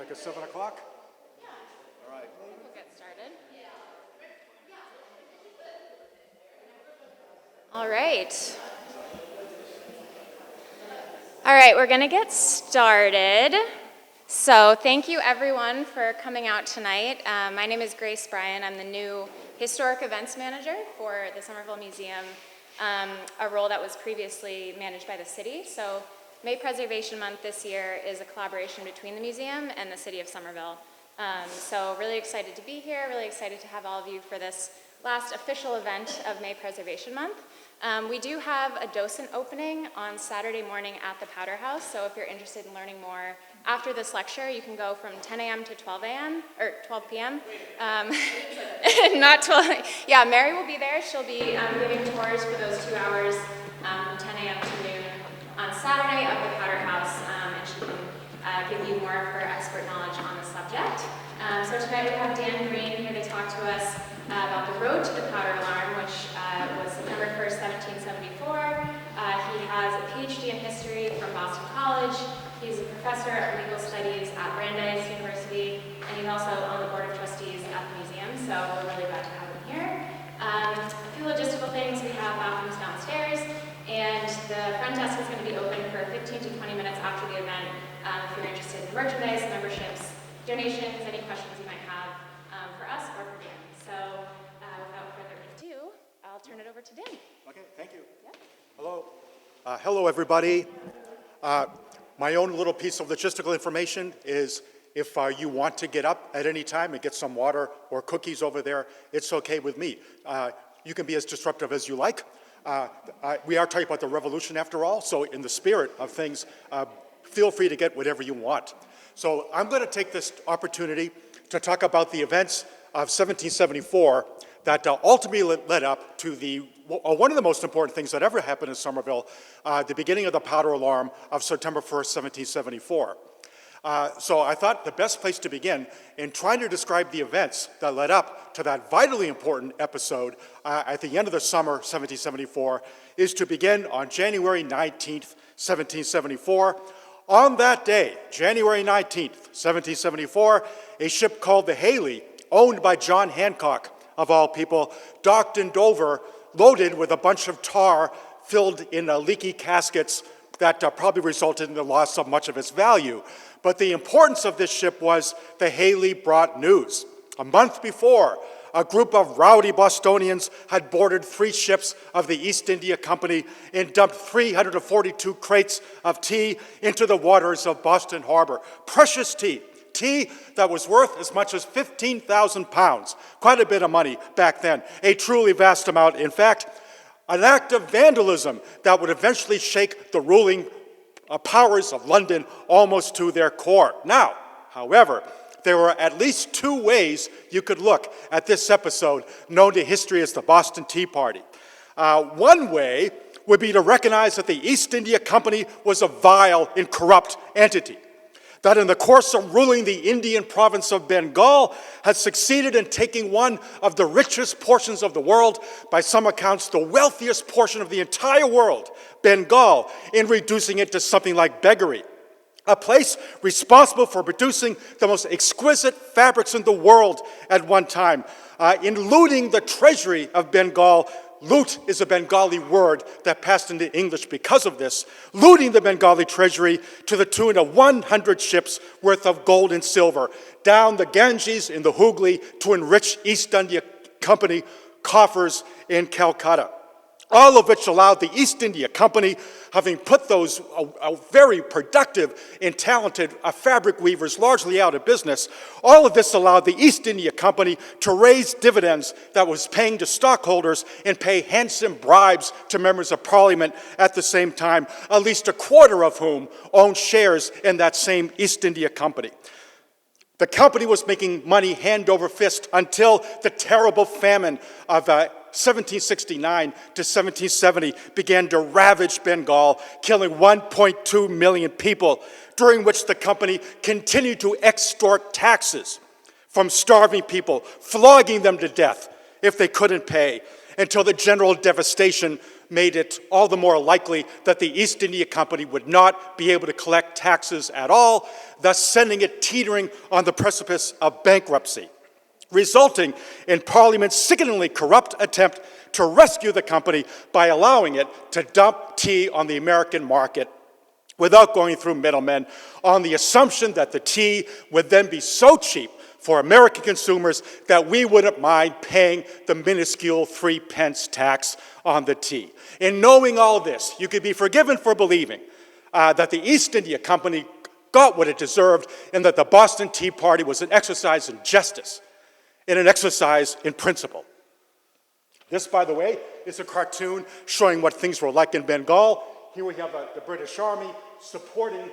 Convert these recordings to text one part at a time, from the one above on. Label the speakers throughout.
Speaker 1: Like at 7 o'clock?
Speaker 2: Yeah.
Speaker 1: All right.
Speaker 2: We'll get started. All right. All right, we're going to get started. So thank you everyone for coming out tonight. My name is Grace Bryan. I'm the new Historic Events Manager for the Somerville Museum, a role that was previously managed by the city. So May Preservation Month this year is a collaboration between the museum and the city of Somerville. So really excited to be here, really excited to have all of you for this last official event of May Preservation Month. We do have a docent opening on Saturday morning at the Powder House, so if you're interested in learning more after this lecture, you can go from 10 a.m. to 12 a.m., or 12 p.m. Not 12, yeah, Mary will be there. She'll be giving tours for those 2 hours from 10 a.m. to noon on Saturday of the Powder House, and she can give you more of her expert knowledge on the subject. So tonight we have Dan Breen here to talk to us about the road to the powder alarm, which was September 1st, 1774. He has a Ph.D. in history from Boston College. He's a professor of legal studies at Brandeis University, and he's also on the board of trustees at the museum, so we're really glad to have him here. A few logistical things: we have bathrooms downstairs, and the front desk is going to be open for 15 to 20 minutes after the event. If you're interested in merchandise, memberships, donations, any questions you might have for us or for Dan. So without further ado, I'll turn it over to Dan.
Speaker 1: Okay, thank you.
Speaker 2: Yep.
Speaker 1: Hello. Hello, everybody. My own little piece of logistical information is if you want to get up at any time and get some water or cookies over there, it's okay with me. You can be as disruptive as you like. We are talking about the revolution after all, so in the spirit of things, feel free to get whatever you want. So I'm going to take this opportunity to talk about the events of 1774 that ultimately led up to one of the most important things that ever happened in Somerville, the beginning of the powder alarm of September 1st, 1774. So I thought the best place to begin in trying to describe the events that led up to that vitally important episode at the end of the summer 1774 is to begin on January 19th, 1774. On that day, January 19th, 1774, a ship called the Haley, owned by John Hancock, of all people, docked in Dover, loaded with a bunch of tar filled in leaky caskets that probably resulted in the loss of much of its value. But the importance of this ship was the Haley brought news. A month before, a group of rowdy Bostonians had boarded 3 ships of the East India Company and dumped 342 crates of tea into the waters of Boston Harbor. Precious tea. Tea that was worth as much as 15,000 pounds. Quite a bit of money back then. A truly vast amount. In fact, an act of vandalism that would eventually shake the ruling powers of London almost to their core. Now, however, there were at least 2 ways you could look at this episode, known to history as the Boston Tea Party. One way would be to recognize that the East India Company was a vile and corrupt entity, that in the course of ruling the Indian province of Bengal had succeeded in taking one of the richest portions of the world, by some accounts the wealthiest portion of the entire world, Bengal, in reducing it to something like beggary. A place responsible for producing the most exquisite fabrics in the world at one time. In looting the treasury of Bengal, loot is a Bengali word that passed into English because of this, looting the Bengali treasury to the tune of 100 ships worth of gold and silver, down the Ganges in the Hooghly to enrich East India Company coffers in Calcutta. All of which allowed the East India Company, having put those very productive and talented fabric weavers largely out of business, all of this allowed the East India Company to raise dividends that was paying to stockholders and pay handsome bribes to members of Parliament at the same time, at least a quarter of whom owned shares in that same East India Company. The company was making money hand over fist until the terrible famine of 1769 to 1770 began to ravage Bengal, killing 1.2 million people, during which the company continued to extort taxes from starving people, flogging them to death if they couldn't pay, until the general devastation made it all the more likely that the East India Company would not be able to collect taxes at all, thus sending it teetering on the precipice of bankruptcy, resulting in Parliament's sickeningly corrupt attempt to rescue the company by allowing it to dump tea on the American market without going through middlemen, on the assumption that the tea would then be so cheap for American consumers that we wouldn't mind paying the minuscule 3 pence tax on the tea. In knowing all this, you could be forgiven for believing that the East India Company got what it deserved and that the Boston Tea Party was an exercise in justice and an exercise in principle. This, by the way, is a cartoon showing what things were like in Bengal. Here we have the British Army supporting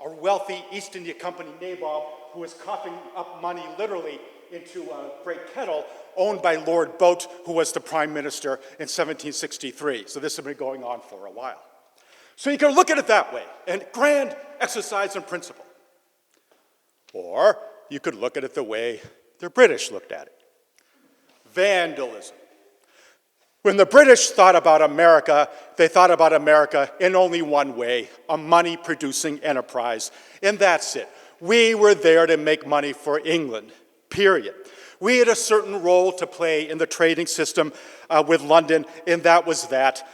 Speaker 1: a wealthy East India Company nabob who is coughing up money literally into a great kettle owned by Lord Boat, who was the Prime Minister in 1763. So this has been going on for a while. So you can look at it that way, and grand exercise in principle. Or you could look at it the way the British looked at it. Vandalism. When the British thought about America, they thought about America in only one way, a money-producing enterprise, and that's it. We were there to make money for England, period. We had a certain role to play in the trading system with London, and that was that.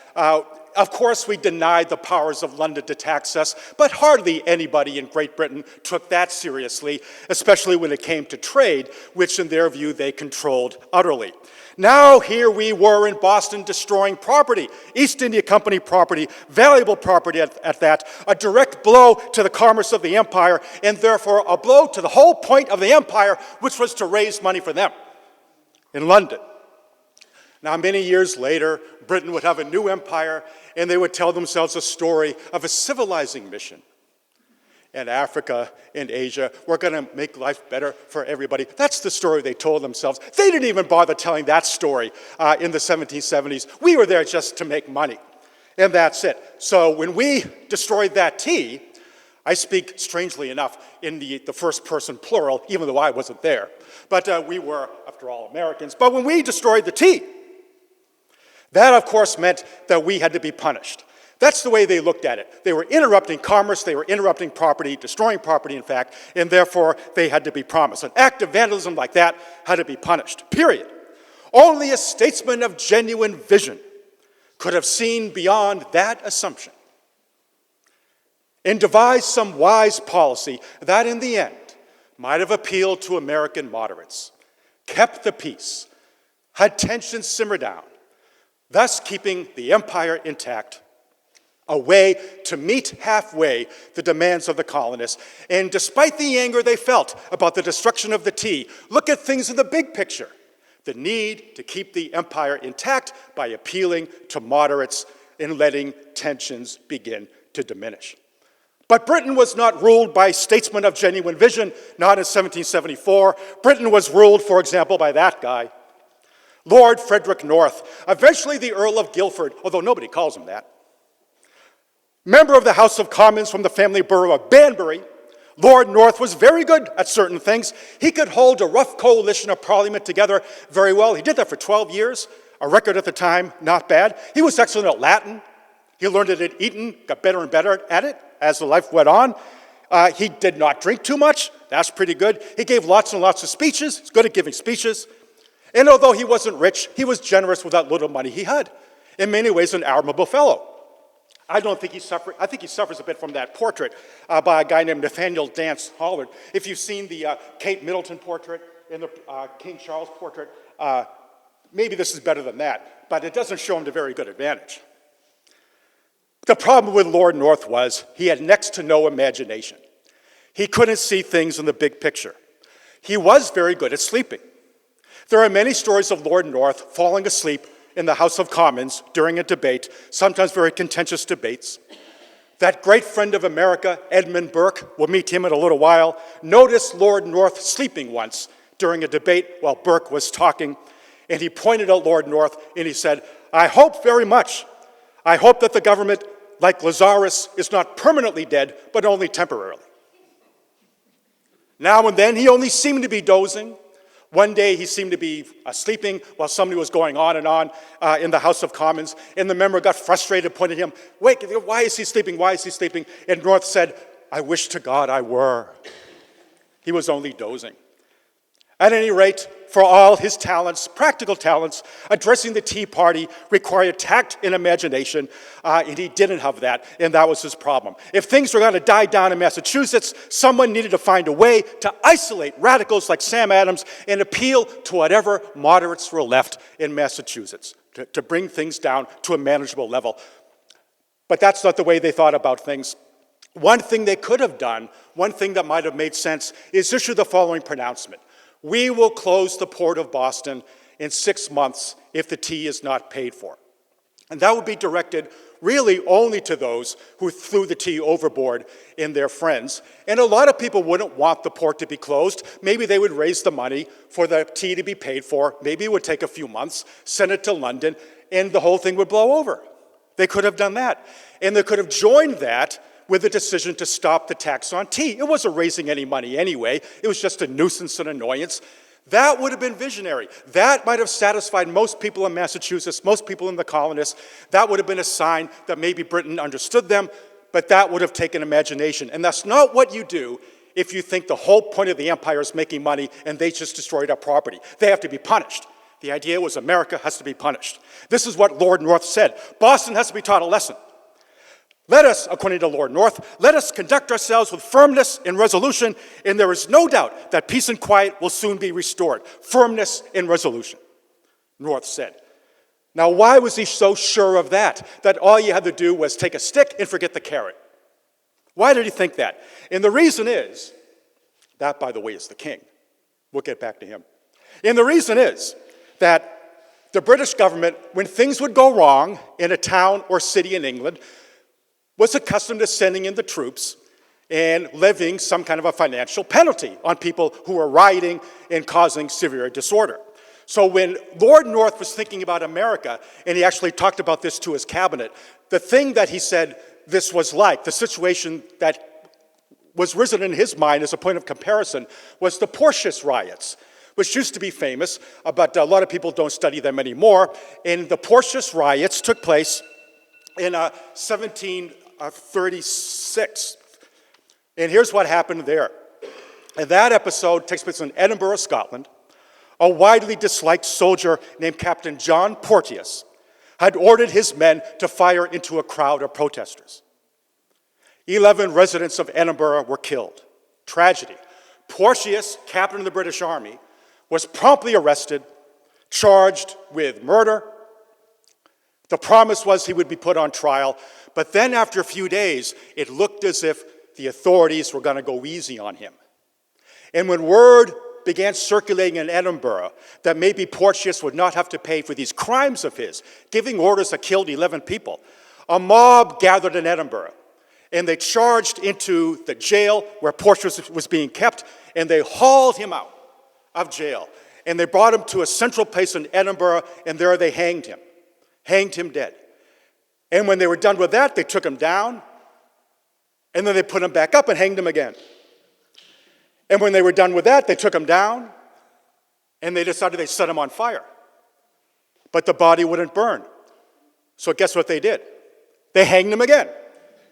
Speaker 1: Of course, we denied the powers of London to tax us, but hardly anybody in Great Britain took that seriously, especially when it came to trade, which in their view they controlled utterly. Now here we were in Boston destroying property, East India Company property, valuable property at that, a direct blow to the commerce of the empire, and therefore a blow to the whole point of the empire, which was to raise money for them in London. Now, many years later, Britain would have a new empire, and they would tell themselves a story of a civilizing mission. And Africa and Asia were going to make life better for everybody. That's the story they told themselves. They didn't even bother telling that story in the 1770s. We were there just to make money, and that's it. So when we destroyed that tea, I speak, strangely enough, in the first person plural, even though I wasn't there. But we were, after all, Americans. But when we destroyed the tea, that, of course, meant that we had to be punished. That's the way they looked at it. They were interrupting commerce, they were interrupting property, destroying property, in fact, and therefore they had to be punished. An act of vandalism like that had to be punished, period. Only a statesman of genuine vision could have seen beyond that assumption and devised some wise policy that, in the end, might have appealed to American moderates, kept the peace, had tensions simmer down, thus keeping the empire intact, a way to meet halfway the demands of the colonists. And despite the anger they felt about the destruction of the tea, look at things in the big picture. The need to keep the empire intact by appealing to moderates and letting tensions begin to diminish. But Britain was not ruled by statesmen of genuine vision, not in 1774. Britain was ruled, for example, by that guy, Lord Frederick North, eventually the Earl of Guildford, although nobody calls him that. Member of the House of Commons from the family borough of Banbury, Lord North was very good at certain things. He could hold a rough coalition of Parliament together very well. He did that for 12 years, a record at the time, not bad. He was excellent at Latin. He learned it at Eton, got better and better at it as the life went on. He did not drink too much. That's pretty good. He gave lots and lots of speeches. He's good at giving speeches. And although he wasn't rich, he was generous with that little money he had. In many ways, an admirable fellow. I think he suffers a bit from that portrait by a guy named Nathaniel Dance Hollard. If you've seen the Kate Middleton portrait and the King Charles portrait, maybe this is better than that, but it doesn't show him to very good advantage. The problem with Lord North was he had next to no imagination. He couldn't see things in the big picture. He was very good at sleeping. There are many stories of Lord North falling asleep in the House of Commons during a debate, sometimes very contentious debates. That great friend of America, Edmund Burke, we'll meet him in a little while, noticed Lord North sleeping once during a debate while Burke was talking, and he pointed at Lord North and he said, I hope that the government, like Lazarus, is not permanently dead, but only temporarily. Now and then he only seemed to be dozing. One day he seemed to be sleeping while somebody was going on in the House of Commons, and the member got frustrated, pointed at him, "Wait, why is he sleeping? Why is he sleeping?" And North said, "I wish to God I were." He was only dozing. At any rate, for all his talents, practical talents, addressing the Tea Party required tact and imagination, and he didn't have that, and that was his problem. If things were going to die down in Massachusetts, someone needed to find a way to isolate radicals like Sam Adams and appeal to whatever moderates were left in Massachusetts, to bring things down to a manageable level. But that's not the way they thought about things. One thing they could have done, one thing that might have made sense, is issue the following pronouncement: "We will close the port of Boston in 6 months if the tea is not paid for." And that would be directed really only to those who threw the tea overboard in their friends. And a lot of people wouldn't want the port to be closed. Maybe they would raise the money for the tea to be paid for. Maybe it would take a few months, send it to London, and the whole thing would blow over. They could have done that. And they could have joined that with the decision to stop the tax on tea. It wasn't raising any money anyway. It was just a nuisance and annoyance. That would have been visionary. That might have satisfied most people in Massachusetts, most people in the colonists. That would have been a sign that maybe Britain understood them, but that would have taken imagination. And that's not what you do if you think the whole point of the empire is making money and they just destroyed our property. They have to be punished. The idea was America has to be punished. This is what Lord North said. Boston has to be taught a lesson. "Let us," according to Lord North, "let us conduct ourselves with firmness and resolution, and there is no doubt that peace and quiet will soon be restored." Firmness and resolution, North said. Now, why was he so sure of that? That all you had to do was take a stick and forget the carrot? Why did he think that? And the reason is, that, by the way, is the king. We'll get back to him. And the reason is that the British government, when things would go wrong in a town or city in England, was accustomed to sending in the troops and levying some kind of a financial penalty on people who were rioting and causing severe disorder. So when Lord North was thinking about America, and he actually talked about this to his cabinet, the thing that he said this was like, the situation that was risen in his mind as a point of comparison, was the Porteous riots, which used to be famous, but a lot of people don't study them anymore. And the Porteous riots took place in 1736. And here's what happened there. And that episode takes place in Edinburgh, Scotland. A widely disliked soldier named Captain John Porteous had ordered his men to fire into a crowd of protesters. 11 residents of Edinburgh were killed. Tragedy. Porteous, captain of the British Army, was promptly arrested, charged with murder. The promise was he would be put on trial, but then after a few days, it looked as if the authorities were going to go easy on him. And when word began circulating in Edinburgh that maybe Porteous would not have to pay for these crimes of his, giving orders that killed 11 people, a mob gathered in Edinburgh, and they charged into the jail where Porteous was being kept, and they hauled him out of jail. And they brought him to a central place in Edinburgh, and there they hanged him dead. And when they were done with that, they took him down, and then they put him back up and hanged him again. And when they were done with that, they took him down, and they decided they'd set him on fire. But the body wouldn't burn. So guess what they did? They hanged him again.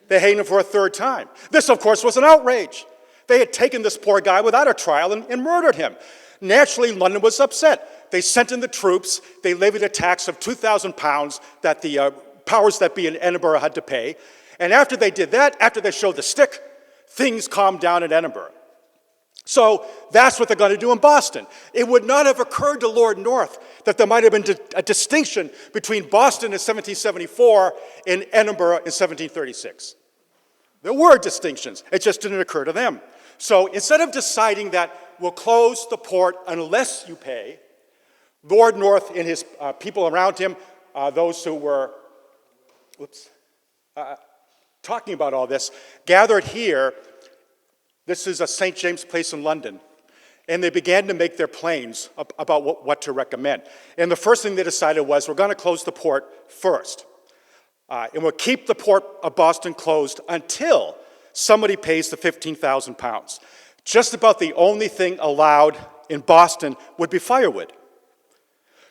Speaker 1: They hanged him for a third time. This, of course, was an outrage. They had taken this poor guy without a trial and murdered him. Naturally, London was upset. They sent in the troops. They levied a tax of £2,000 that the powers that be in Edinburgh had to pay. And after they did that, after they showed the stick, things calmed down in Edinburgh. So that's what they're going to do in Boston. It would not have occurred to Lord North that there might have been a distinction between Boston in 1774 and Edinburgh in 1736. There were distinctions. It just didn't occur to them. So instead of deciding that we'll close the port unless you pay, Lord North and his people around him, those who were talking about all this, gathered here. This is a St. James Place in London. And they began to make their plans about what to recommend. And the first thing they decided was, we're going to close the port first. And we'll keep the port of Boston closed until somebody pays the £15,000. Just about the only thing allowed in Boston would be firewood.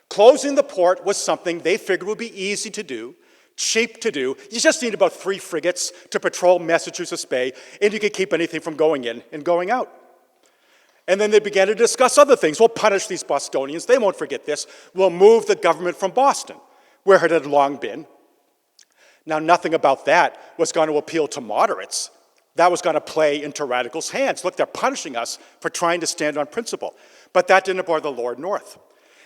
Speaker 1: Closing the port was something they figured would be easy to do, cheap to do. You just need about 3 frigates to patrol Massachusetts Bay, and you could keep anything from going in and going out. And then they began to discuss other things. We'll punish these Bostonians. They won't forget this. We'll move the government from Boston, where it had long been. Now, nothing about that was going to appeal to moderates. That was going to play into radicals' hands. Look, they're punishing us for trying to stand on principle. But that didn't bother the Lord North.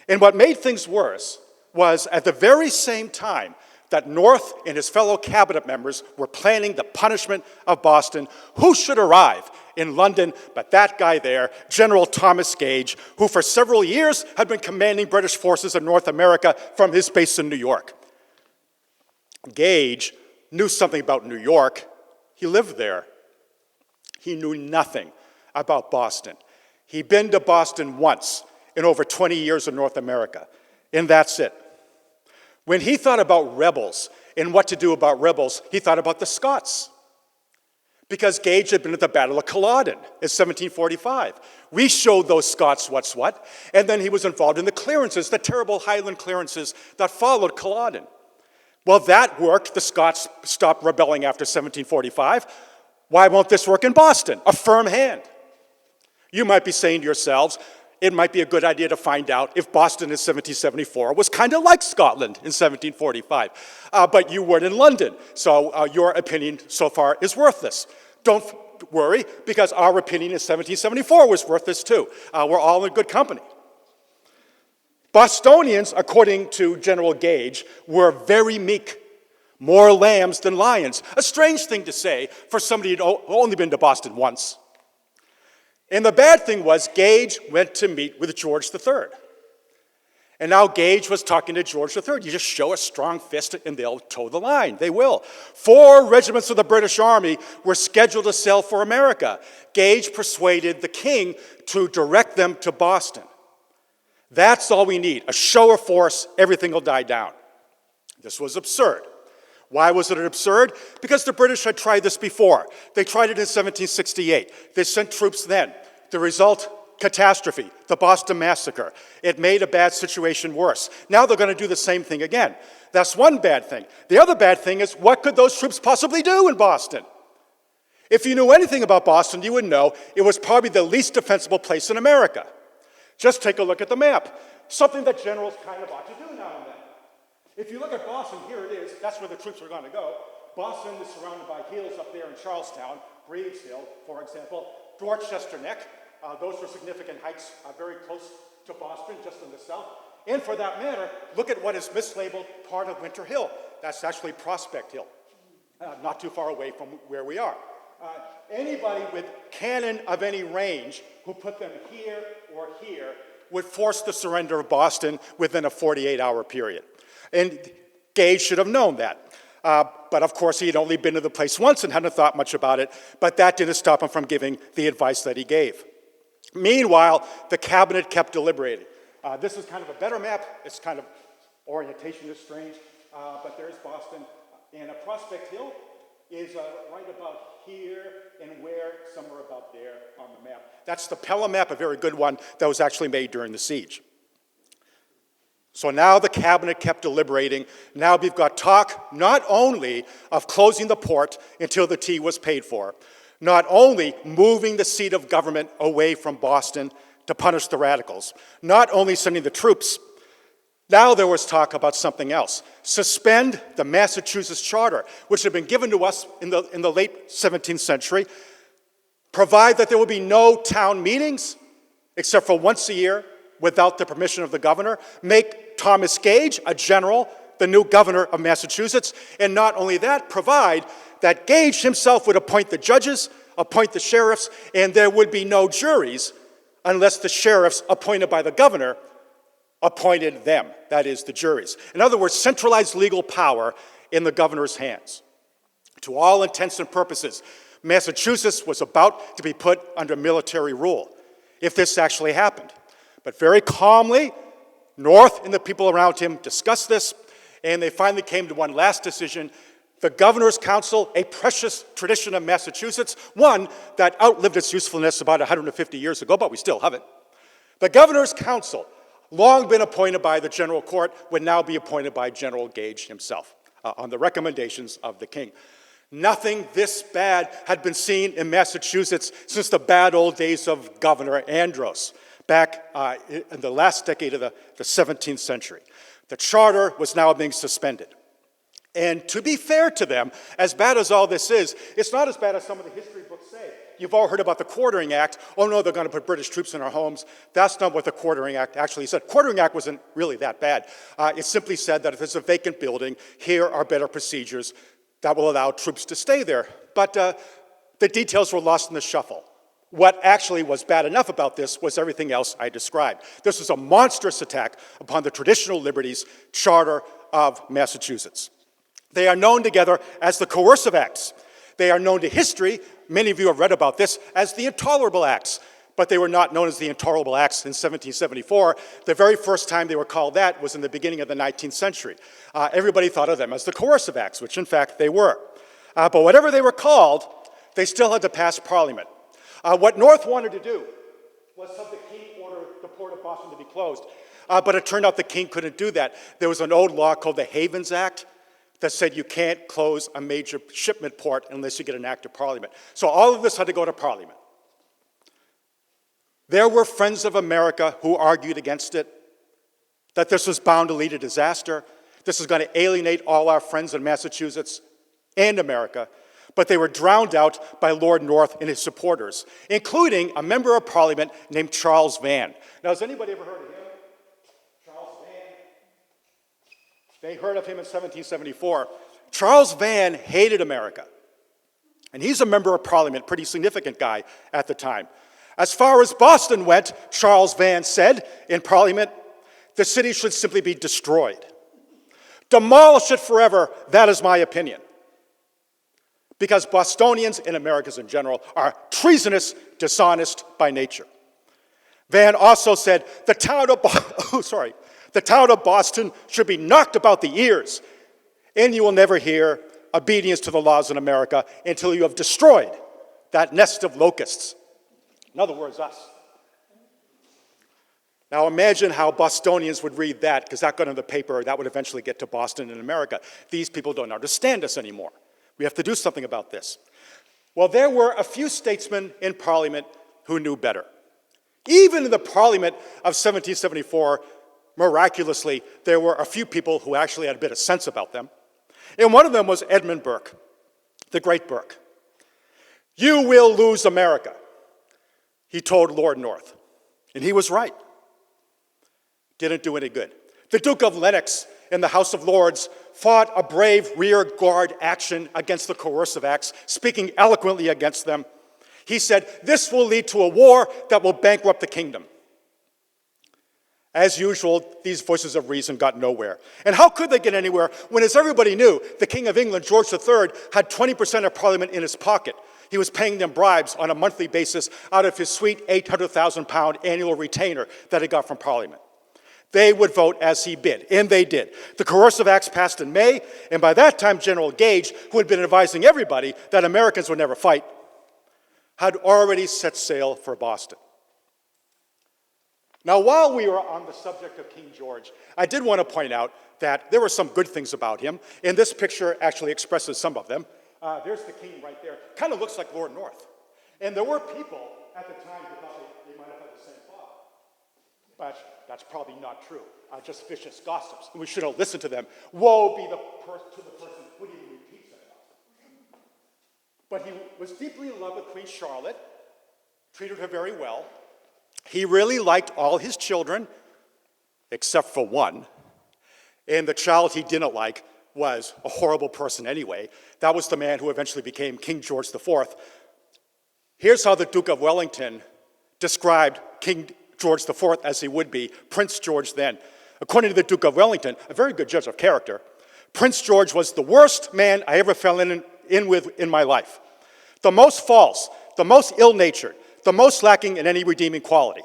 Speaker 1: And what made things worse was at the very same time that North and his fellow cabinet members were planning the punishment of Boston, who should arrive in London but that guy there, General Thomas Gage, who for several years had been commanding British forces in North America from his base in New York. Gage knew something about New York. He lived there. He knew nothing about Boston. He'd been to Boston once in over 20 years in North America, and that's it. When he thought about rebels and what to do about rebels, he thought about the Scots. Because Gage had been at the Battle of Culloden in 1745. We showed those Scots what's what, and then he was involved in the clearances, the terrible Highland clearances that followed Culloden. Well, that worked. The Scots stopped rebelling after 1745. Why won't this work in Boston? A firm hand. You might be saying to yourselves, it might be a good idea to find out if Boston in 1774 was kind of like Scotland in 1745. But you weren't in London, so your opinion so far is worthless. Don't worry, because our opinion in 1774 was worthless too. We're all in good company. Bostonians, according to General Gage, were very meek, more lambs than lions. A strange thing to say for somebody who'd only been to Boston once. And the bad thing was Gage went to meet with George III. And now Gage was talking to George III. You just show a strong fist and they'll toe the line. They will. 4 regiments of the British Army were scheduled to sail for America. Gage persuaded the king to direct them to Boston. That's all we need. A show of force, everything will die down. This was absurd. Why was it absurd? Because the British had tried this before. They tried it in 1768. They sent troops then. The result, catastrophe, the Boston Massacre. It made a bad situation worse. Now they're going to do the same thing again. That's one bad thing. The other bad thing is, what could those troops possibly do in Boston? If you knew anything about Boston, you would know it was probably the least defensible place in America. Just take a look at the map. Something that generals kind of ought to do now and then. If you look at Boston, here it is. That's where the troops are going to go. Boston is surrounded by hills up there in Charlestown, Breed's Hill, for example, Dorchester Neck. Those were significant heights very close to Boston, just in the south. And for that matter, look at what is mislabeled part of Winter Hill. That's actually Prospect Hill, not too far away from where we are. Anybody with cannon of any range who put them here or here would force the surrender of Boston within a 48-hour period. And Gage should have known that. But of course, he had only been to the place once and hadn't thought much about it, but that didn't stop him from giving the advice that he gave. Meanwhile, the cabinet kept deliberating. This is kind of a better map. It's kind of, orientation is strange, but there's Boston. And Prospect Hill is right about here and where, somewhere about there on the map. That's the Pelham map, a very good one that was actually made during the siege. So now the cabinet kept deliberating. Now we've got talk not only of closing the port until the tea was paid for, not only moving the seat of government away from Boston to punish the radicals, not only sending the troops. Now there was talk about something else. Suspend the Massachusetts Charter, which had been given to us in the late 17th century, provide that there would be no town meetings except for once a year without the permission of the governor, make Thomas Gage a general, the new governor of Massachusetts, and not only that, provide that Gage himself would appoint the judges, appoint the sheriffs, and there would be no juries unless the sheriffs appointed by the governor appointed them, that is, the juries. In other words, centralized legal power in the governor's hands. To all intents and purposes, Massachusetts was about to be put under military rule if this actually happened. But very calmly, North and the people around him discussed this, and they finally came to one last decision. The Governor's Council, a precious tradition of Massachusetts, one that outlived its usefulness about 150 years ago, but we still have it, The governor's council, long been appointed by the general court, would now be appointed by General Gage himself on the recommendations of the king. Nothing this bad had been seen in Massachusetts since the bad old days of Governor Andros, back in the last decade of the 17th century. The charter was now being suspended. And to be fair to them, as bad as all this is, it's not as bad as some of the history books say. You've all heard about the Quartering Act. Oh no, they're going to put British troops in our homes. That's not what the Quartering Act actually said. Quartering Act wasn't really that bad. It simply said that if there's a vacant building, here are better procedures that will allow troops to stay there. But the details were lost in the shuffle. What actually was bad enough about this was everything else I described. This was a monstrous attack upon the traditional liberties charter of Massachusetts. They are known together as the Coercive Acts. They are known to history, many of you have read about this, as the Intolerable Acts, but they were not known as the Intolerable Acts in 1774. The very first time they were called that was in the beginning of the 19th century. Everybody thought of them as the Coercive Acts, which in fact they were. But whatever they were called, they still had to pass Parliament. What North wanted to do was have the king order the port of Boston to be closed, but it turned out the king couldn't do that. There was an old law called the Havens Act that said you can't close a major shipment port unless you get an act of Parliament. So all of this had to go to Parliament. There were Friends of America who argued against it, that this was bound to lead to disaster. This is going to alienate all our friends in Massachusetts and America. But they were drowned out by Lord North and his supporters, including a member of Parliament named Charles Van. Now, has anybody ever heard of him? Charles Van? They heard of him in 1774. Charles Van hated America. And he's a member of Parliament, pretty significant guy at the time. As far as Boston went, Charles Van said in Parliament, the city should simply be destroyed. Demolish it forever, that is my opinion. Because Bostonians, and Americans in general, are treasonous, dishonest by nature. Van also said, the town of Boston should be knocked about the ears, and you will never hear obedience to the laws in America until you have destroyed that nest of locusts. In other words, us. Now imagine how Bostonians would read that, because that got in the paper, that would eventually get to Boston and America. These people don't understand us anymore. We have to do something about this. Well, there were a few statesmen in Parliament who knew better. Even in the Parliament of 1774, miraculously, there were a few people who actually had a bit of sense about them. And one of them was Edmund Burke, the great Burke. You will lose America, he told Lord North. And he was right. Didn't do any good. The Duke of Lennox in the House of Lords fought a brave rear guard action against the Coercive Acts, speaking eloquently against them. He said, this will lead to a war that will bankrupt the kingdom. As usual, these voices of reason got nowhere. And how could they get anywhere when, as everybody knew, the King of England, George III, had 20% of Parliament in his pocket. He was paying them bribes on a monthly basis out of his sweet £800,000 annual retainer that he got from Parliament. They would vote as he bid, and they did. The Coercive Acts passed in May, and by that time, General Gage, who had been advising everybody that Americans would never fight, had already set sail for Boston. Now, while we were on the subject of King George, I did want to point out that there were some good things about him, and this picture actually expresses some of them. There's the king right there. Kind of looks like Lord North. And there were people at the time who thought they might have had the same thought. But that's probably not true. Just vicious gossips. We shouldn't listen to them. Woe be to the person who even repeats that. But he was deeply in love with Queen Charlotte, treated her very well. He really liked all his children, except for one. And the child he didn't like was a horrible person anyway. That was the man who eventually became King George IV. Here's how the Duke of Wellington described King George IV as he would be, Prince George then. According to the Duke of Wellington, a very good judge of character, Prince George was the worst man I ever fell in with in my life. The most false, the most ill-natured, the most lacking in any redeeming quality.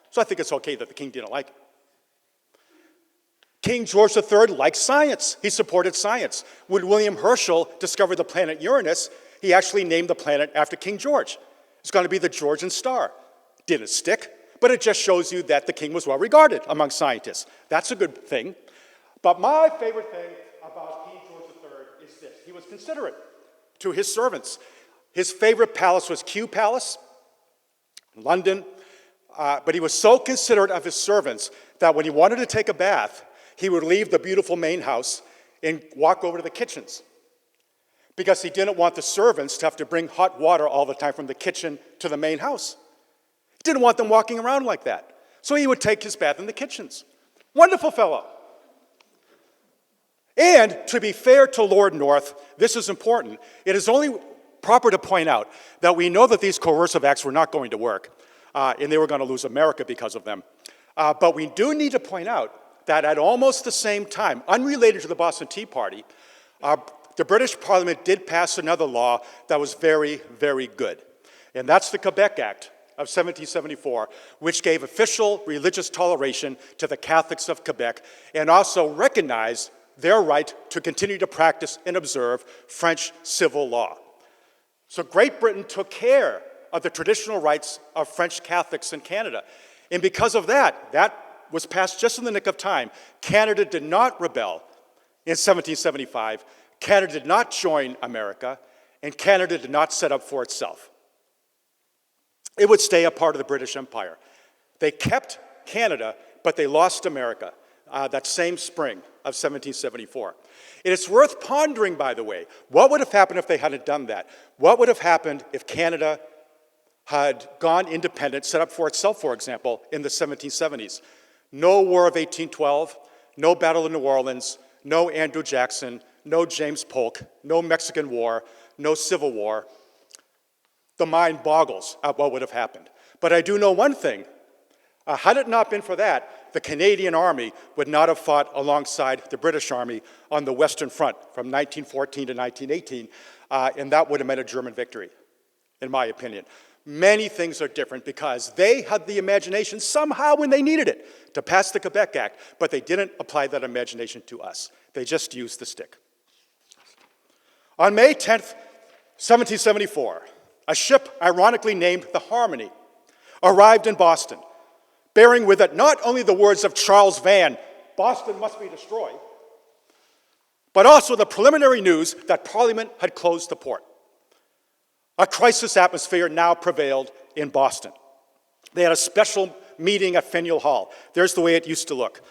Speaker 1: So I think it's okay that the king didn't like him. King George III liked science. He supported science. When William Herschel discovered the planet Uranus, he actually named the planet after King George. It's going to be the Georgian star. Didn't stick, but it just shows you that the king was well regarded among scientists. That's a good thing. But my favorite thing about King George III is this. He was considerate to his servants. His favorite palace was Kew Palace in London, but he was so considerate of his servants that when he wanted to take a bath, he would leave the beautiful main house and walk over to the kitchens, because he didn't want the servants to have to bring hot water all the time from the kitchen to the main house. He didn't want them walking around like that. So he would take his bath in the kitchens. Wonderful fellow. And to be fair to Lord North, this is important. It is only proper to point out that we know that these coercive acts were not going to work, and they were going to lose America because of them. But we do need to point out that at almost the same time, unrelated to the Boston Tea Party, the British Parliament did pass another law that was very, very good. And that's the Quebec Act of 1774, which gave official religious toleration to the Catholics of Quebec and also recognized their right to continue to practice and observe French civil law. So Great Britain took care of the traditional rights of French Catholics in Canada. And because of that, that was passed just in the nick of time. Canada did not rebel in 1775. Canada did not join America, and Canada did not set up for itself. It would stay a part of the British Empire. They kept Canada, but they lost America that same spring of 1774. And it's worth pondering, by the way, what would have happened if they hadn't done that? What would have happened if Canada had gone independent, set up for itself, for example, in the 1770s? No War of 1812, no Battle of New Orleans, no Andrew Jackson, no James Polk, no Mexican War, no Civil War. The mind boggles at what would have happened. But I do know one thing. Had it not been for that, the Canadian Army would not have fought alongside the British Army on the Western Front from 1914 to 1918, and that would have meant a German victory, in my opinion. Many things are different because they had the imagination somehow when they needed it to pass the Quebec Act, but they didn't apply that imagination to us. They just used the stick. On May 10th, 1774, a ship ironically named the Harmony arrived in Boston, bearing with it not only the words of Charles Vann, "Boston must be destroyed," but also the preliminary news that Parliament had closed the port. A crisis atmosphere now prevailed in Boston. They had a special meeting at Faneuil Hall. There's the way it used to look.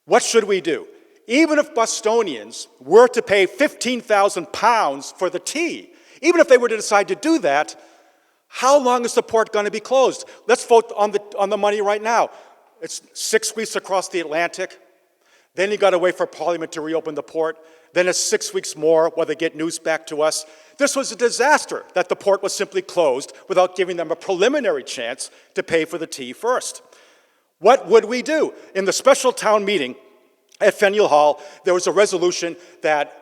Speaker 1: What should we do? Even if Bostonians were to pay £15,000 for the tea, even if they were to decide to do that, how long is the port going to be closed? Let's vote on the money right now. It's 6 weeks across the Atlantic. Then you got to wait for Parliament to reopen the port. Then it's 6 weeks more while they get news back to us. This was a disaster that the port was simply closed without giving them a preliminary chance to pay for the tea first. What would we do? In the special town meeting at Faneuil Hall, there was a resolution that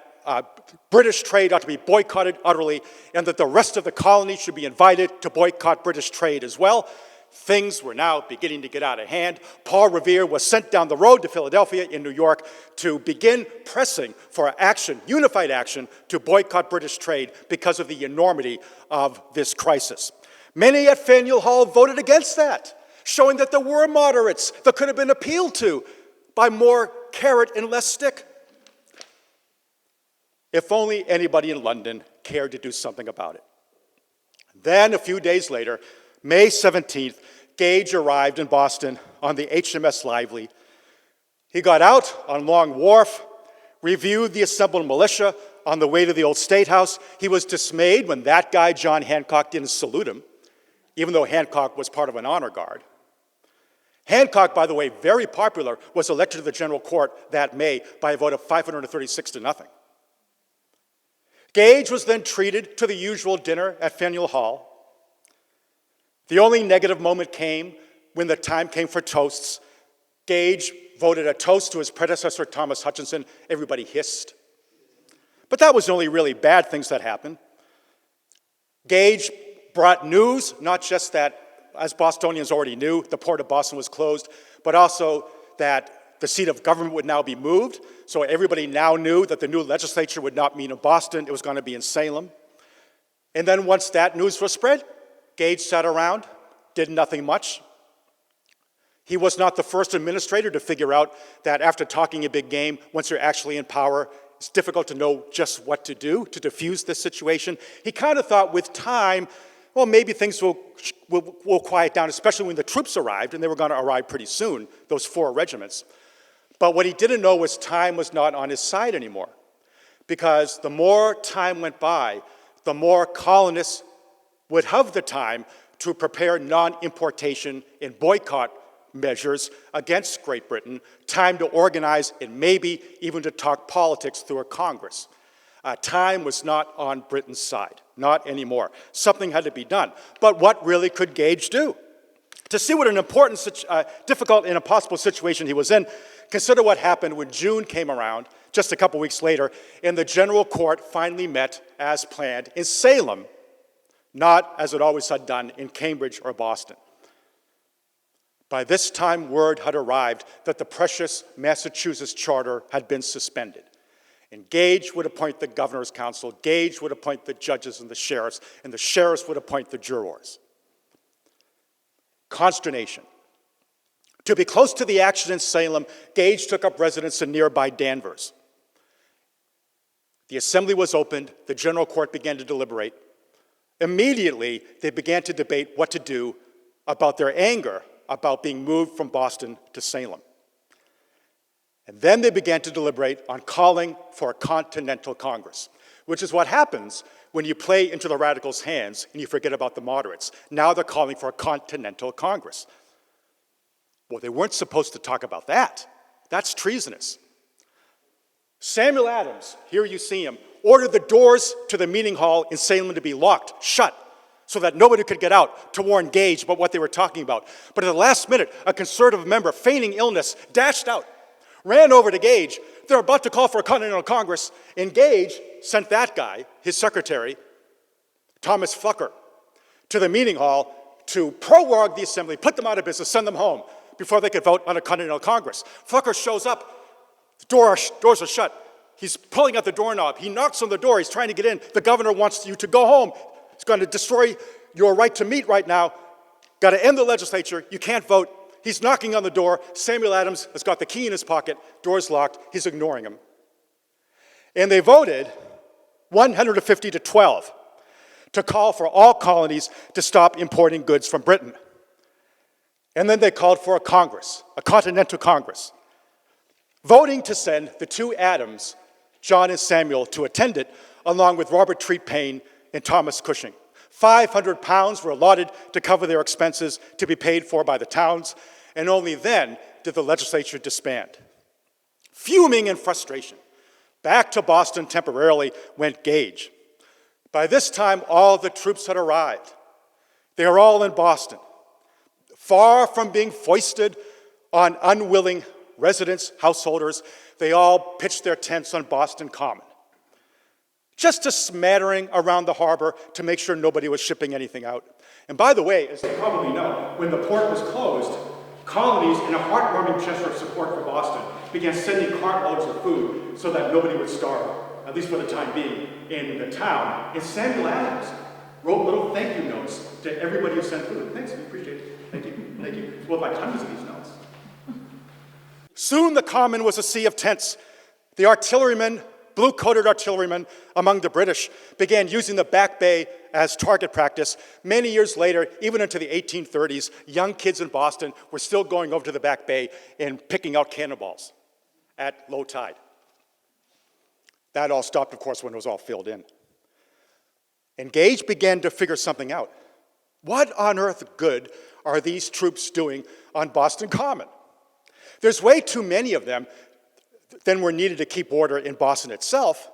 Speaker 1: British trade ought to be boycotted utterly, and that the rest of the colony should be invited to boycott British trade as well. Things were now beginning to get out of hand. Paul Revere was sent down the road to Philadelphia in New York to begin pressing for action, unified action, to boycott British trade because of the enormity of this crisis. Many at Faneuil Hall voted against that, showing that there were moderates that could have been appealed to by more carrot and less stick. If only anybody in London cared to do something about it. Then, a few days later, May 17th, Gage arrived in Boston on the HMS Lively. He got out on Long Wharf, reviewed the assembled militia on the way to the old State House. He was dismayed when that guy, John Hancock, didn't salute him, even though Hancock was part of an honor guard. Hancock, by the way, very popular, was elected to the General Court that May by a vote of 536 to nothing. Gage was then treated to the usual dinner at Faneuil Hall. The only negative moment came when the time came for toasts. Gage voted a toast to his predecessor, Thomas Hutchinson. Everybody hissed. But that was the only really bad things that happened. Gage brought news, not just that, as Bostonians already knew, the port of Boston was closed, but also that the seat of government would now be moved. So everybody now knew that the new legislature would not meet in Boston. It was going to be in Salem. And then once that news was spread, Gage sat around, did nothing much. He was not the first administrator to figure out that after talking a big game, once you're actually in power, it's difficult to know just what to do to diffuse this situation. He kind of thought with time, well, maybe things will quiet down, especially when the troops arrived, and they were going to arrive pretty soon, those 4 regiments. But what he didn't know was time was not on his side anymore, because the more time went by, the more colonists would have the time to prepare non-importation and boycott measures against Great Britain, time to organize and maybe even to talk politics through a Congress. Time was not on Britain's side, not anymore. Something had to be done. But what really could Gage do? To see what an important, difficult and impossible situation he was in, consider what happened when June came around, just a couple weeks later, and the General Court finally met as planned in Salem, not as it always had done in Cambridge or Boston. By this time, word had arrived that the precious Massachusetts Charter had been suspended. And Gage would appoint the Governor's Council, Gage would appoint the judges and the sheriffs would appoint the jurors. Consternation. To be close to the action in Salem, Gage took up residence in nearby Danvers. The assembly was opened, the General Court began to deliberate. Immediately, they began to debate what to do about their anger about being moved from Boston to Salem. And then they began to deliberate on calling for a Continental Congress, which is what happens when you play into the radicals' hands and you forget about the moderates. Now they're calling for a Continental Congress. Well, they weren't supposed to talk about that. That's treasonous. Samuel Adams, here you see him, ordered the doors to the meeting hall in Salem to be locked, shut, so that nobody could get out to warn Gage about what they were talking about. But at the last minute, a conservative member, feigning illness, dashed out, ran over to Gage. They're about to call for a Continental Congress, and Gage sent that guy, his secretary, Thomas Flucker, to the meeting hall to prorogue the assembly, put them out of business, send them home before they could vote on a Continental Congress. Flucker shows up, the doors are shut. He's pulling at the doorknob. He knocks on the door. He's trying to get in. The governor wants you to go home. He's going to destroy your right to meet right now. Got to end the legislature. You can't vote. He's knocking on the door. Samuel Adams has got the key in his pocket. Door's locked. He's ignoring him. And they voted 150 to 12 to call for all colonies to stop importing goods from Britain. And then they called for a Congress, a Continental Congress, voting to send the 2 Adams, John and Samuel, to attend it, along with Robert Treat Paine and Thomas Cushing. 500 pounds were allotted to cover their expenses to be paid for by the towns, and only then did the legislature disband. Fuming in frustration, back to Boston temporarily went Gage. By this time, all the troops had arrived. They were all in Boston. Far from being foisted on unwilling residents, householders, they all pitched their tents on Boston Common. Just a smattering around the harbor to make sure nobody was shipping anything out. And by the way, as they probably know, when the port was closed, colonies, in a heartwarming gesture of support for Boston, began sending cartloads of food so that nobody would starve, at least for the time being, in the town. And Samuel Adams wrote little thank you notes to everybody who sent food. Thanks, we appreciate it. Thank you. Well, like hundreds of these notes. Soon the common was a sea of tents. The artillerymen, blue-coated artillerymen among the British, began using the Back Bay as target practice. Many years later, even into the 1830s, young kids in Boston were still going over to the Back Bay and picking out cannonballs at low tide. That all stopped, of course, when it was all filled in. And Gage began to figure something out. What on earth good are these troops doing on Boston Common? There's way too many of them than were needed to keep order in Boston itself.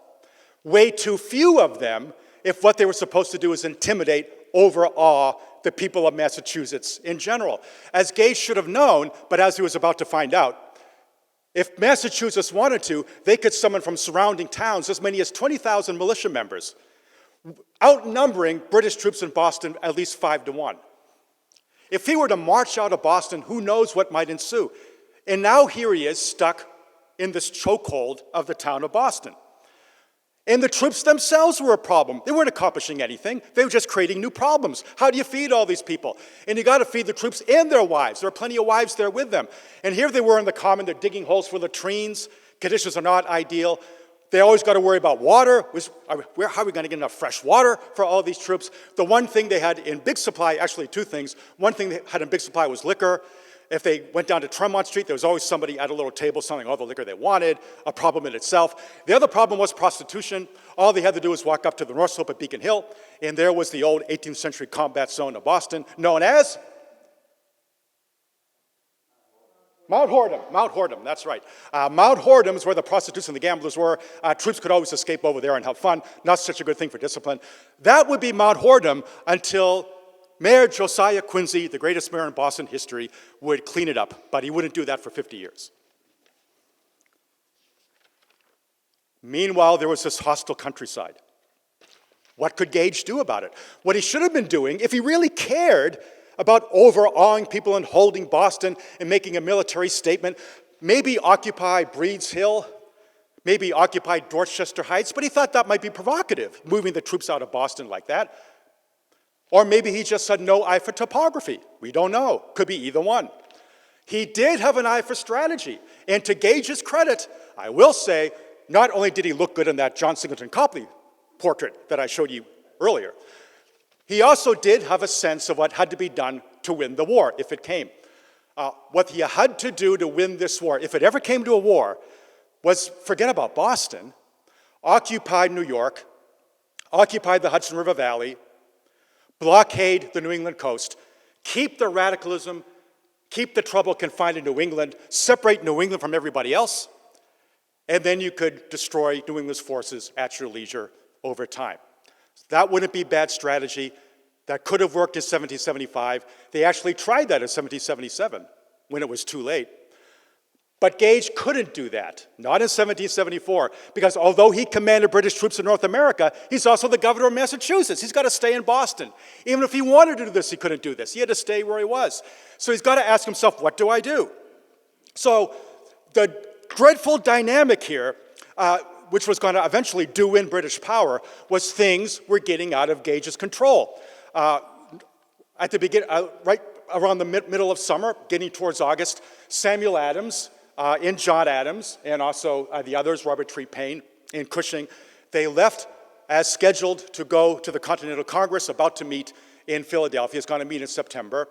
Speaker 1: Way too few of them if what they were supposed to do is intimidate, overawe the people of Massachusetts in general. As Gage should have known, but as he was about to find out, if Massachusetts wanted to, they could summon from surrounding towns as many as 20,000 militia members, outnumbering British troops in Boston at least 5 to 1. If he were to march out of Boston, who knows what might ensue? And now here he is stuck in this chokehold of the town of Boston. And the troops themselves were a problem. They weren't accomplishing anything. They were just creating new problems. How do you feed all these people? And you got to feed the troops and their wives. There are plenty of wives there with them. And here they were in the common. They're digging holes for latrines. Conditions are not ideal. They always got to worry about water. How are we going to get enough fresh water for all these troops? The one thing they had in big supply, actually two things. One thing they had in big supply was liquor. If they went down to Tremont Street, there was always somebody at a little table selling all the liquor they wanted, a problem in itself. The other problem was prostitution. All they had to do was walk up to the North Slope at Beacon Hill, and there was the old 18th century combat zone of Boston, known as Mount Whoredom. Mount Whoredom, that's right. Mount Whoredom is where the prostitutes and the gamblers were. Troops could always escape over there and have fun. Not such a good thing for discipline. That would be Mount Whoredom until Mayor Josiah Quincy, the greatest mayor in Boston history, would clean it up, but he wouldn't do that for 50 years. Meanwhile, there was this hostile countryside. What could Gage do about it? What he should have been doing, if he really cared about overawing people and holding Boston and making a military statement, maybe occupy Breed's Hill, maybe occupy Dorchester Heights, but he thought that might be provocative, moving the troops out of Boston like that. Or maybe he just had no eye for topography. We don't know. Could be either one. He did have an eye for strategy. And to Gage's credit, I will say, not only did he look good in that John Singleton Copley portrait that I showed you earlier, he also did have a sense of what had to be done to win the war, if it came. What he had to do to win this war, if it ever came to a war, was forget about Boston, occupy New York, occupy the Hudson River Valley, blockade the New England coast, keep the radicalism, keep the trouble confined in New England, separate New England from everybody else, and then you could destroy New England's forces at your leisure over time. That wouldn't be bad strategy. That could have worked in 1775. They actually tried that in 1777 when it was too late. But Gage couldn't do that, not in 1774, because although he commanded British troops in North America, he's also the governor of Massachusetts. He's got to stay in Boston. Even if he wanted to do this, he couldn't do this. He had to stay where he was. So he's got to ask himself, what do I do? So the dreadful dynamic here, which was going to eventually do in British power, was things were getting out of Gage's control. At the beginning, right around the middle of summer, getting towards August, Samuel Adams, and John Adams, and also the others, Robert Tree Payne and Cushing, they left as scheduled to go to the Continental Congress, about to meet in Philadelphia. It's going to meet in September.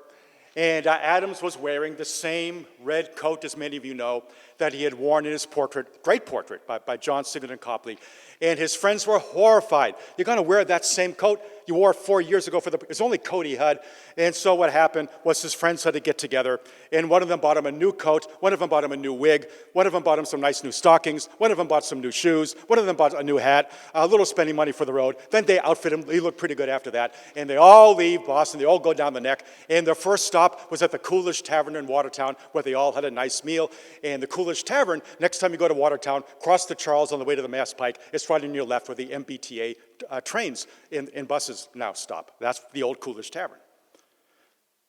Speaker 1: And Adams was wearing the same red coat, as many of you know, that he had worn in his portrait, great portrait by John Singleton Copley. And his friends were horrified. You're going to wear that same coat? You wore it 4 years ago it's the only coat he had. And so what happened was his friends had to get together, and one of them bought him a new coat, one of them bought him a new wig, one of them bought him some nice new stockings, one of them bought some new shoes, one of them bought a new hat, a little spending money for the road. Then they outfit him. He looked pretty good after that. And they all leave Boston. They all go down the neck. And their first stop was at the Coolidge Tavern in Watertown, where they all had a nice meal. And the Coolidge Tavern, next time you go to Watertown, cross the Charles on the way to the Mass Pike. It's right on your left where the MBTA trains and buses now stop. That's the old Coolidge Tavern.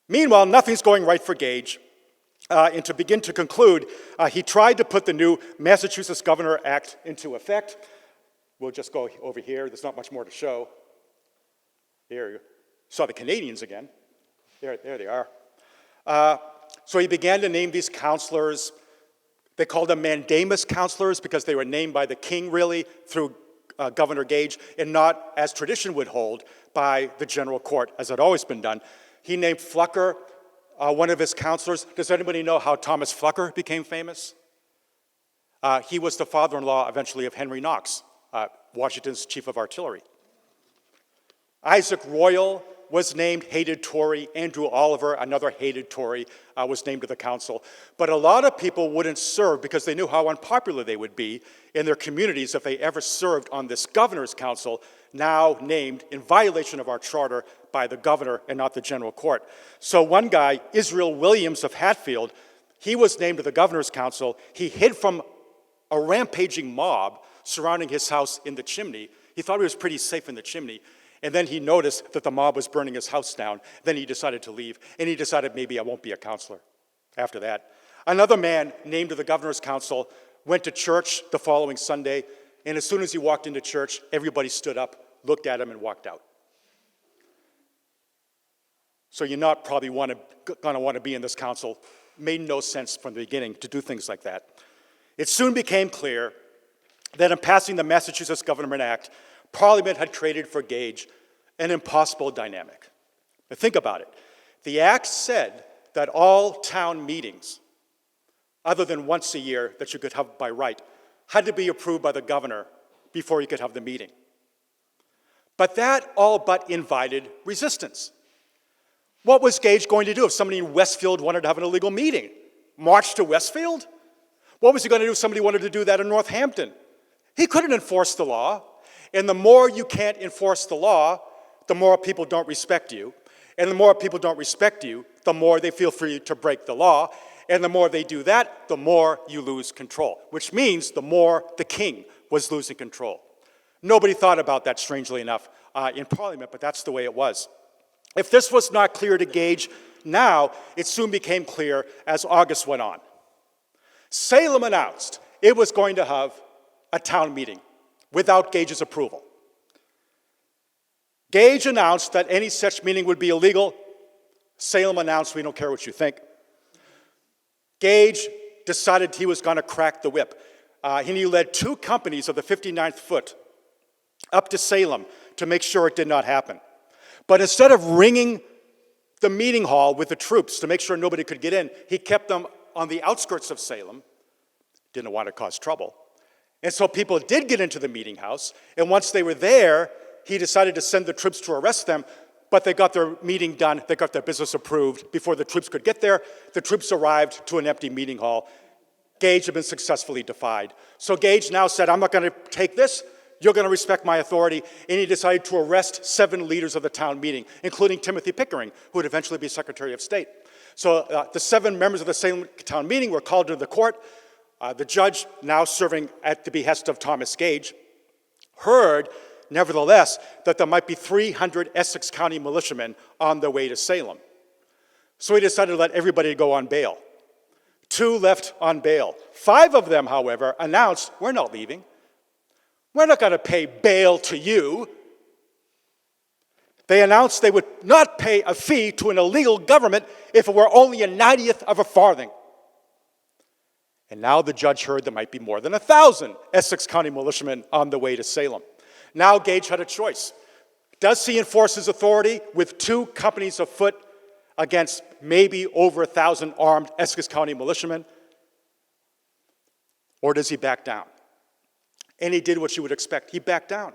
Speaker 1: Meanwhile, nothing's going right for Gage. And to begin to conclude, he tried to put the new Massachusetts Governor Act into effect. We'll just go over here. There's not much more to show. Here you saw the Canadians again. There they are. So he began to name these counselors. They called them mandamus counselors because they were named by the king, really, through Governor Gage, and not, as tradition would hold, by the general court, as had always been done. He named Flucker one of his counselors. Does anybody know how Thomas Flucker became famous? He was the father-in-law, eventually, of Henry Knox, Washington's chief of artillery. Isaac Royal was named hated Tory. Andrew Oliver, another hated Tory, was named to the council. But a lot of people wouldn't serve because they knew how unpopular they would be in their communities if they ever served on this governor's council, now named in violation of our charter by the governor and not the general court. So one guy, Israel Williams of Hatfield, he was named to the governor's council. He hid from a rampaging mob surrounding his house in the chimney. He thought he was pretty safe in the chimney. And then he noticed that the mob was burning his house down. Then he decided to leave. And he decided, maybe I won't be a counselor after that. Another man named to the governor's council went to church the following Sunday, and as soon as he walked into church, everybody stood up, looked at him, and walked out. So you're not probably going to want to be in this council. Made no sense from the beginning to do things like that. It soon became clear that in passing the Massachusetts Government Act, Parliament had created for Gage an impossible dynamic. But think about it. The act said that all town meetings, other than once a year that you could have by right, had to be approved by the governor before you could have the meeting. But that all but invited resistance. What was Gage going to do if somebody in Westfield wanted to have an illegal meeting? March to Westfield? What was he going to do if somebody wanted to do that in Northampton? He couldn't enforce the law. And the more you can't enforce the law, the more people don't respect you. And the more people don't respect you, the more they feel free to break the law. And the more they do that, the more you lose control, which means the more the king was losing control. Nobody thought about that, strangely enough, in Parliament, but that's the way it was. If this was not clear to Gage now, it soon became clear as August went on. Salem announced it was going to have a town meeting without Gage's approval. Gage announced that any such meeting would be illegal. Salem announced, we don't care what you think. Gage decided he was going to crack the whip. He led 2 companies of the 59th Foot up to Salem to make sure it did not happen. But instead of ringing the meeting hall with the troops to make sure nobody could get in, he kept them on the outskirts of Salem. Didn't want to cause trouble. And so people did get into the meeting house, and once they were there, he decided to send the troops to arrest them, but they got their meeting done, they got their business approved before the troops could get there. The troops arrived to an empty meeting hall. Gage had been successfully defied. So Gage now said, I'm not going to take this. You're going to respect my authority. And he decided to arrest 7 leaders of the town meeting, including Timothy Pickering, who would eventually be Secretary of State. So the 7 members of the Salem town meeting were called to the court. The judge, now serving at the behest of Thomas Gage, heard, nevertheless, that there might be 300 Essex County militiamen on their way to Salem. So he decided to let everybody go on bail. 2 left on bail. 5 of them, however, announced, we're not leaving. We're not going to pay bail to you. They announced they would not pay a fee to an illegal government if it were only a 90th of a farthing. And now the judge heard there might be more than 1,000 Essex County militiamen on the way to Salem. Now Gage had a choice. Does he enforce his authority with 2 companies of foot against maybe over 1,000 armed Essex County militiamen? Or does he back down? And he did what you would expect. He backed down.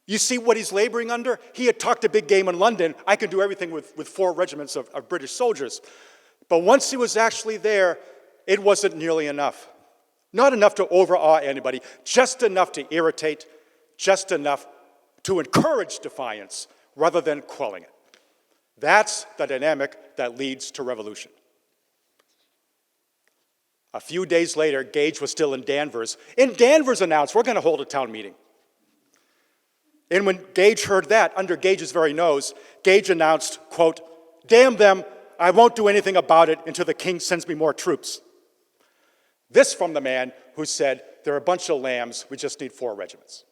Speaker 1: You see what he's laboring under? He had talked a big game in London. I can do everything with 4 regiments of British soldiers. But once he was actually there, it wasn't nearly enough. Not enough to overawe anybody, just enough to irritate, just enough to encourage defiance rather than quelling it. That's the dynamic that leads to revolution. A few days later, Gage was still in Danvers, and Danvers announced, we're going to hold a town meeting. And when Gage heard that, under Gage's very nose, Gage announced, quote, damn them, I won't do anything about it until the king sends me more troops. This from the man who said, they're a bunch of lambs, we just need 4 regiments.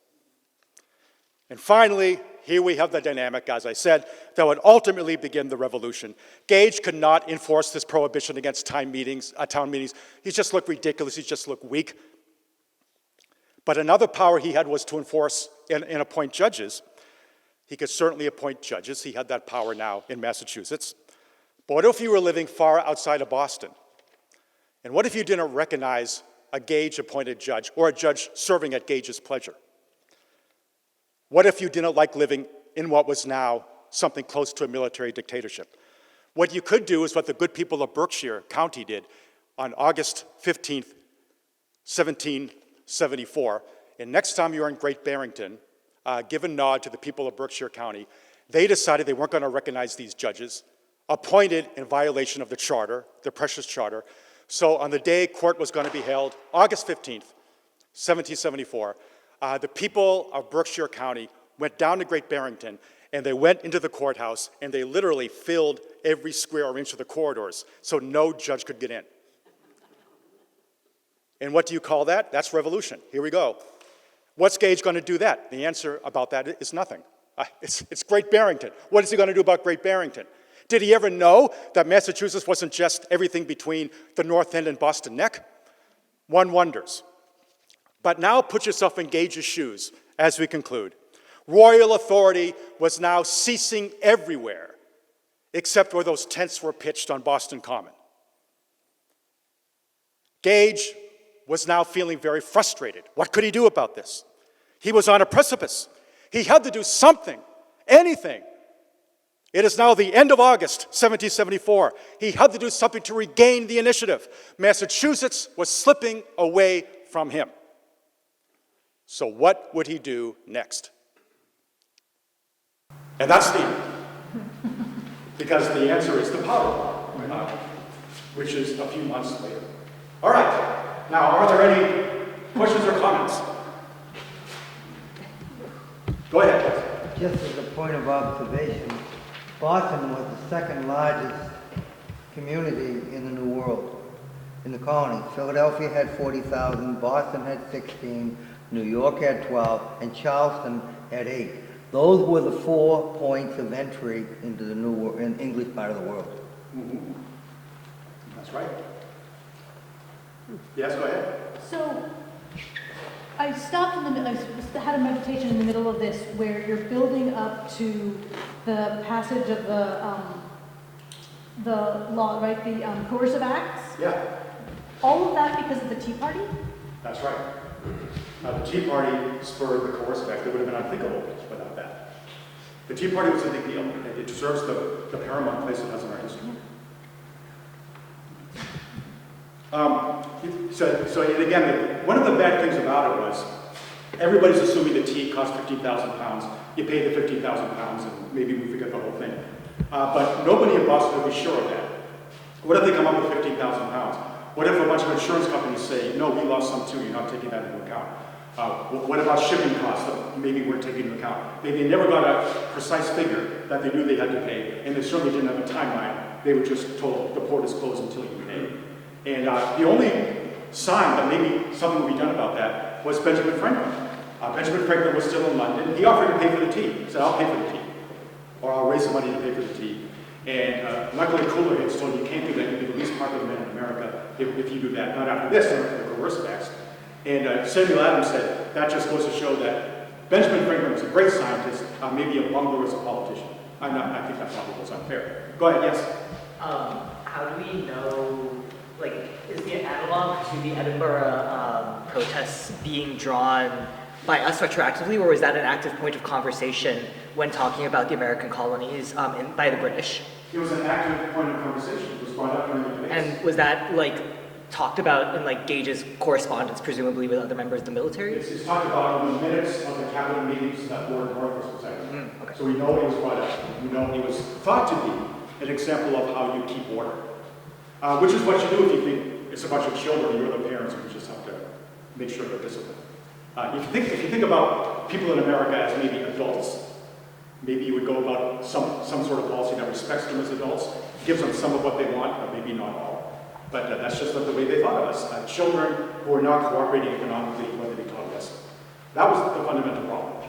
Speaker 1: And finally, here we have the dynamic, as I said, that would ultimately begin the revolution. Gage could not enforce this prohibition against town meetings. He just looked ridiculous, he just looked weak. But another power he had was to enforce and appoint judges. He could certainly appoint judges. He had that power now in Massachusetts. But what if you were living far outside of Boston? And what if you didn't recognize a Gage-appointed judge or a judge serving at Gage's pleasure? What if you didn't like living in what was now something close to a military dictatorship? What you could do is what the good people of Berkshire County did on August 15th, 1774. And next time you're in Great Barrington, give a nod to the people of Berkshire County. They decided they weren't going to recognize these judges, appointed in violation of the charter, the precious charter. So on the day court was going to be held, August 15th, 1774, the people of Berkshire County went down to Great Barrington, and they went into the courthouse, and they literally filled every square inch of the corridors so no judge could get in. And what do you call that? That's revolution. Here we go. What's Gage going to do that? The answer about that is nothing. It's Great Barrington. What is he going to do about Great Barrington? Did he ever know that Massachusetts wasn't just everything between the North End and Boston Neck? One wonders. But now put yourself in Gage's shoes as we conclude. Royal authority was now ceasing everywhere except where those tents were pitched on Boston Common. Gage was now feeling very frustrated. What could he do about this? He was on a precipice. He had to do something, anything. It is now the end of August, 1774. He had to do something to regain the initiative. Massachusetts was slipping away from him. So what would he do next? And that's because the answer is the powder law, which is a few months later. All right, now are there any questions or comments? Go ahead.
Speaker 3: Just as a point of observation, Boston was the second largest community in the New World, in the colony. Philadelphia had 40,000, Boston had 16, New York had 12, and Charleston had 8. Those were the 4 points of entry into the New World, in English part of the world.
Speaker 1: Mm-hmm. That's right. Yes, go ahead.
Speaker 4: So, I stopped in the middle, I had a meditation in the middle of this where you're building up to the passage of the law, right, the coercive acts?
Speaker 1: Yeah.
Speaker 4: All of that because of the Tea Party?
Speaker 1: That's right. The Tea Party spurred the coercive act. It would have been unthinkable without that. The Tea Party was a big deal. It deserves the paramount place it has in our history. And again, one of the bad things about it was everybody's assuming the tea cost 50,000 pounds. You pay the 50,000 pounds and maybe we forget the whole thing. But nobody in Boston would be sure of that. What if they come up with 15,000 pounds? What if a bunch of insurance companies say, no, we lost some too, you're not taking that into account? What about shipping costs that maybe weren't taken into account? They never got a precise figure that they knew they had to pay, and they certainly didn't have a timeline. They were just told the port is closed until you pay. And the only sign that maybe something would be done about that was Benjamin Franklin. Benjamin Franklin was still in London. He offered to pay for the tea. He said, I'll pay for the tea, or I'll raise some money to pay for the tea. And luckily Cooler had told you can't do that. You'll be the least popular man in America if you do that. Not after this, not after the coercive acts. And Samuel Adams said, that just goes to show that Benjamin Franklin was a great scientist, maybe a bungler as a politician. I think that probably was unfair. Go ahead, yes?
Speaker 5: How do we know, like, is the analog to the Edinburgh protests being drawn by us retroactively, or was that an active point of conversation when talking about the American colonies by the British?
Speaker 1: It was an active point of conversation. It was brought up during the debates.
Speaker 5: And was that, like, talked about in, like, Gage's correspondence, presumably with other members of the military?
Speaker 1: It's talked about in the minutes of the cabinet meetings that Lord Northwest was presiding.
Speaker 5: Okay.
Speaker 1: So we know it was brought up. We know it was thought to be an example of how you keep order. Which is what you do if you think it's a bunch of children, you're the parents, and you just have to make sure they're disciplined. If you think about people in America as maybe adults, maybe you would go about some sort of policy that respects them as adults, gives them some of what they want, but maybe not all. But that's just not the way they thought of us. Children who are not cooperating economically, what they taught us. That was the fundamental problem.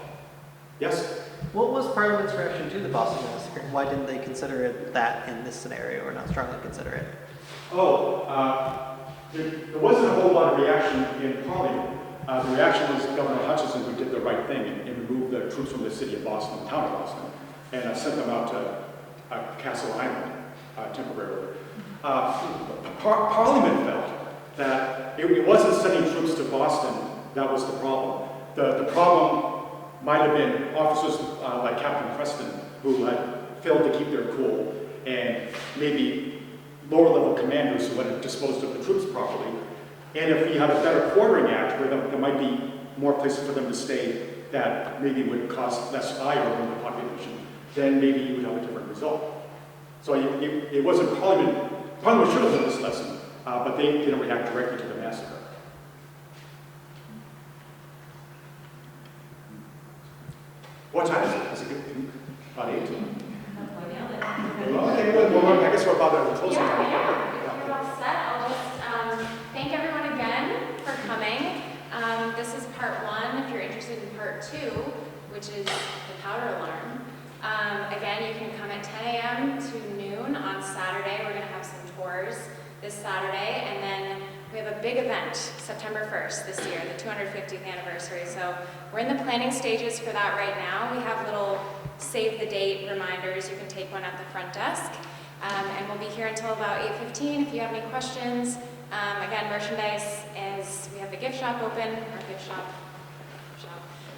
Speaker 1: Yes?
Speaker 6: What was Parliament's reaction to the Boston Massacre? Why didn't they consider it that in this scenario, or not strongly consider it?
Speaker 1: There wasn't a whole lot of reaction in Parliament. The reaction was Governor Hutchinson, who did the right thing and removed the troops from the city of Boston, the town of Boston, and sent them out to Castle Island temporarily. Parliament felt that it wasn't sending troops to Boston that was the problem. The problem might have been officers like Captain Preston, who had failed to keep their cool, and maybe lower-level commanders who had disposed of the troops properly. And if we had a better quartering act where there might be more places for them to stay that maybe would cost less ire on the population, then maybe you would have a different result. So it wasn't Parliament. Parliament should have learned this lesson, but they didn't react directly to the massacre. What time is it? Is it about 8? Okay, well, I guess we're about at the closing time.
Speaker 2: Yeah, we're all set. I'll just thank everyone again for coming. This is part 1. If you're interested 2, which is the powder alarm. Again, you can come at 10 a.m. to noon on Saturday. We're going to have some tours this Saturday, and then we have a big event September 1st this year, the 250th anniversary. So we're in the planning stages for that right now. We have little save the date reminders. You can take one at the front desk. And we'll be here until about 8:15 if you have any questions. Again, merchandise is, we have the gift shop open, our gift shop,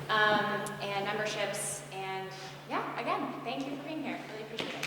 Speaker 2: and memberships. And yeah, again, thank you for being here. Really appreciate it.